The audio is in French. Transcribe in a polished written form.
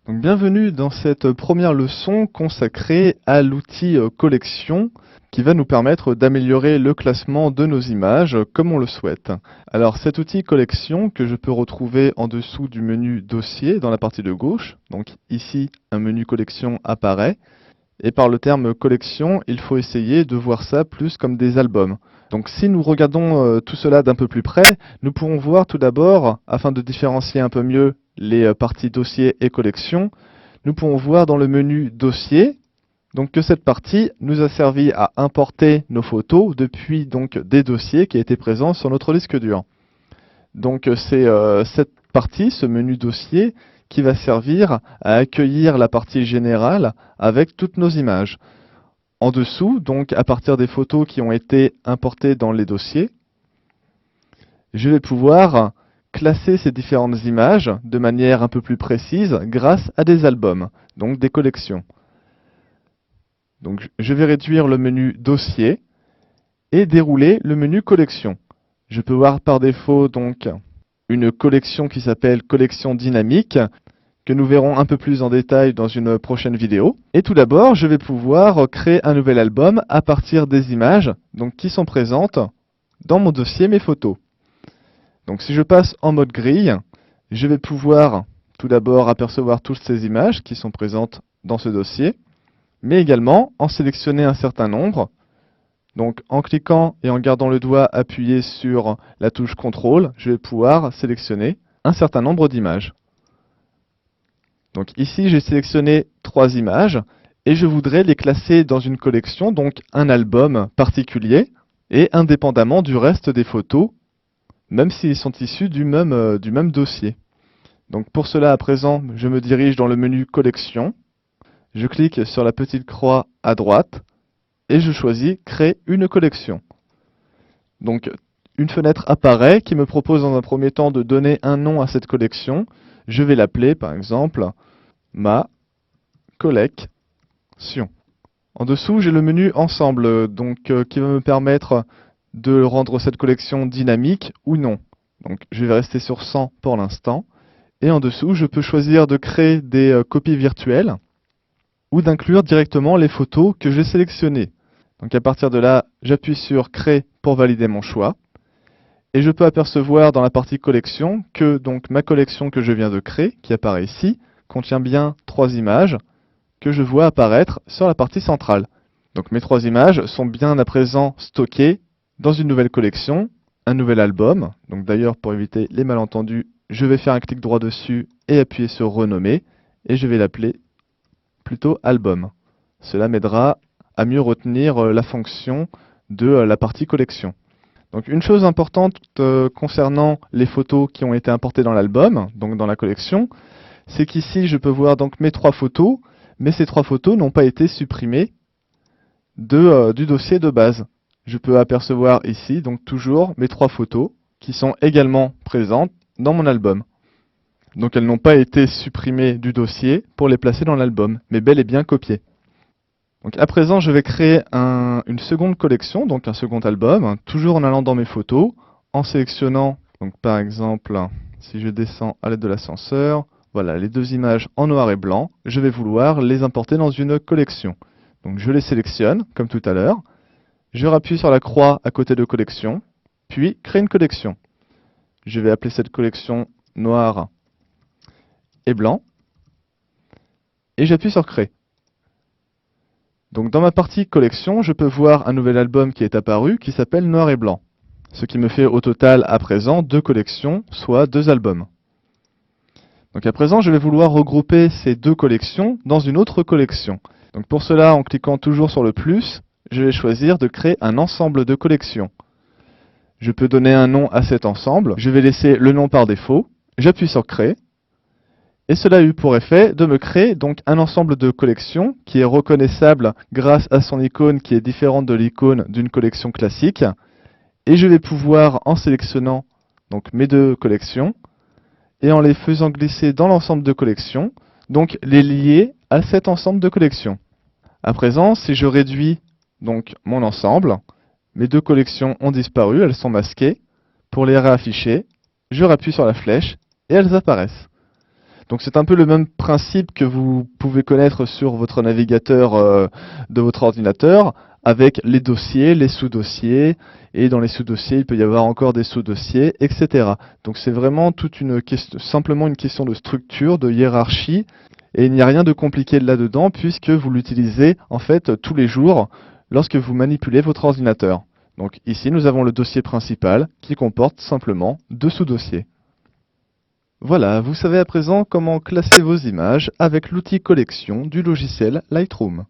Donc, bienvenue dans cette première leçon consacrée à l'outil collection qui va nous permettre d'améliorer le classement de nos images comme on le souhaite. Alors cet outil collection que je peux retrouver en dessous du menu dossier dans la partie de gauche, donc ici un menu collection apparaît, et par le terme collection il faut essayer de voir ça plus comme des albums. Donc si nous regardons tout cela d'un peu plus près, nous pourrons voir tout d'abord, afin de différencier un peu mieux les parties dossier et collection, nous pouvons voir dans le menu dossier donc que cette partie nous a servi à importer nos photos depuis donc des dossiers qui étaient présents sur notre disque dur. Donc c'est cette partie, ce menu dossier, qui va servir à accueillir la partie générale avec toutes nos images. En dessous, donc à partir des photos qui ont été importées dans les dossiers, je vais pouvoir classer ces différentes images de manière un peu plus précise grâce à des albums, donc des collections. Donc je vais réduire le menu dossier et dérouler le menu collection. Je peux voir par défaut donc une collection qui s'appelle collection dynamique que nous verrons un peu plus en détail dans une prochaine vidéo. Et tout d'abord, je vais pouvoir créer un nouvel album à partir des images donc, qui sont présentes dans mon dossier Mes photos. Donc si je passe en mode grille, je vais pouvoir tout d'abord apercevoir toutes ces images qui sont présentes dans ce dossier, mais également en sélectionner un certain nombre. Donc en cliquant et en gardant le doigt appuyé sur la touche CTRL, je vais pouvoir sélectionner un certain nombre d'images. Donc ici j'ai sélectionné 3 images et je voudrais les classer dans une collection, donc un album particulier, et indépendamment du reste des photos, même s'ils sont issus du même dossier. Donc pour cela à présent, je me dirige dans le menu collection, je clique sur la petite croix à droite, et je choisis Créer une collection. Donc une fenêtre apparaît qui me propose dans un premier temps de donner un nom à cette collection. Je vais l'appeler par exemple Ma collection. En dessous j'ai le menu Ensemble qui va me permettre de rendre cette collection dynamique ou non. Donc je vais rester sur 100 pour l'instant. Et en dessous je peux choisir de créer des copies virtuelles ou d'inclure directement les photos que j'ai sélectionnées. Donc à partir de là, j'appuie sur Créer pour valider mon choix. Et je peux apercevoir dans la partie collection que donc ma collection que je viens de créer, qui apparaît ici, contient bien 3 images que je vois apparaître sur la partie centrale. Donc mes 3 images sont bien à présent stockées dans une nouvelle collection, un nouvel album. Donc d'ailleurs pour éviter les malentendus, je vais faire un clic droit dessus et appuyer sur Renommer. Et je vais l'appeler plutôt album. Cela m'aidera à mieux retenir la fonction de la partie collection. Donc une chose importante concernant les photos qui ont été importées dans l'album, donc dans la collection, c'est qu'ici je peux voir donc mes 3 photos, mais ces 3 photos n'ont pas été supprimées du dossier de base. Je peux apercevoir ici donc toujours mes 3 photos qui sont également présentes dans mon album. Donc elles n'ont pas été supprimées du dossier pour les placer dans l'album, mais bel et bien copiées. Donc à présent, je vais créer une seconde collection, donc un second album, toujours en allant dans mes photos, en sélectionnant, donc par exemple, si je descends à l'aide de l'ascenseur, voilà, les 2 images en noir et blanc, je vais vouloir les importer dans une collection. Donc je les sélectionne, comme tout à l'heure, je rappuie sur la croix à côté de collection, puis créer une collection. Je vais appeler cette collection noir et blanc, et j'appuie sur Créer. Donc dans ma partie collection, je peux voir un nouvel album qui est apparu qui s'appelle Noir et Blanc. Ce qui me fait au total à présent 2 collections, soit 2 albums. Donc à présent, je vais vouloir regrouper ces 2 collections dans une autre collection. Donc pour cela, en cliquant toujours sur le plus, je vais choisir de créer un ensemble de collections. Je peux donner un nom à cet ensemble. Je vais laisser le nom par défaut. J'appuie sur Créer. Et cela a eu pour effet de me créer donc un ensemble de collections qui est reconnaissable grâce à son icône qui est différente de l'icône d'une collection classique. Et je vais pouvoir, en sélectionnant donc mes 2 collections, et en les faisant glisser dans l'ensemble de collections, donc les lier à cet ensemble de collections. À présent, si je réduis donc mon ensemble, mes 2 collections ont disparu, elles sont masquées. Pour les réafficher, je rappuie sur la flèche et elles apparaissent. Donc c'est un peu le même principe que vous pouvez connaître sur votre navigateur de votre ordinateur, avec les dossiers, les sous-dossiers, et dans les sous-dossiers, il peut y avoir encore des sous-dossiers, etc. Donc c'est vraiment toute une question, simplement une question de structure, de hiérarchie, et il n'y a rien de compliqué là-dedans, puisque vous l'utilisez en fait tous les jours lorsque vous manipulez votre ordinateur. Donc ici, nous avons le dossier principal qui comporte simplement deux sous-dossiers. Voilà, vous savez à présent comment classer vos images avec l'outil collection du logiciel Lightroom.